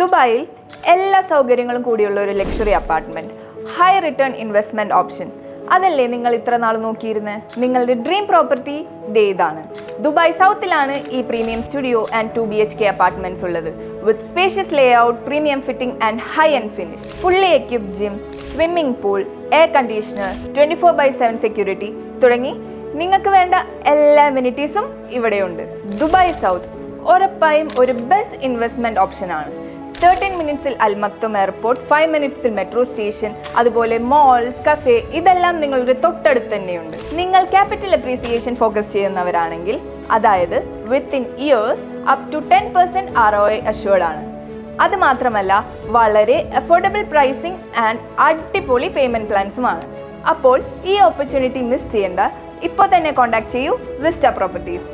ദുബായിൽ എല്ലാ സൗകര്യങ്ങളും കൂടിയുള്ള ഒരു luxury apartment, high return investment option. അതല്ലേ നിങ്ങൾ ഇത്ര നാൾ നോക്കിയിരുന്നത്? നിങ്ങളുടെ ഡ്രീം പ്രോപ്പർട്ടി ഇതാണ്. ദുബായ് സൗത്തിലാണ് ഈ premium studio and 2 BHK apartments ഉള്ളത്. With spacious layout, premium fitting and high end finish. Fully equipped gym, swimming pool, air conditioner, 24/7 security തുടങ്ങി നിങ്ങൾക്ക് വേണ്ട എല്ലാ അമ്യൂണിറ്റീസും ഇവിടെയുണ്ട്. ദുബായ് സൗത്ത് ഉറപ്പായും ഒരു ബെസ്റ്റ് ഇൻവെസ്റ്റ്മെന്റ് ഓപ്ഷനാണ്. 13 മിനിറ്റ്സിൽ അൽ മക്തും എയർപോർട്ട്, 5 മിനിറ്റ്സിൽ മെട്രോ സ്റ്റേഷൻ, അതുപോലെ മോൾസ്, കഫേ, ഇതെല്ലാം നിങ്ങളുടെ തൊട്ടടുത്ത് തന്നെയുണ്ട്. നിങ്ങൾ ക്യാപിറ്റൽ അപ്രീസിയേഷൻ ഫോക്കസ് ചെയ്യുന്നവരാണെങ്കിൽ, അതായത് within years up to 10% ROI assured ആണ്. അത് മാത്രമല്ല വളരെ അഫോർഡബിൾ പ്രൈസിംഗ് ആൻഡ് അടിപൊളി പേയ്മെന്റ് പ്ലാൻസുമാണ്. അപ്പോൾ ഈ ഓപ്പർച്യൂണിറ്റി മിസ് ചെയ്യേണ്ട. ഇപ്പോൾ തന്നെ കോൺടാക്ട് ചെയ്യൂ വിസ്റ്റ പ്രോപ്പർട്ടീസ്.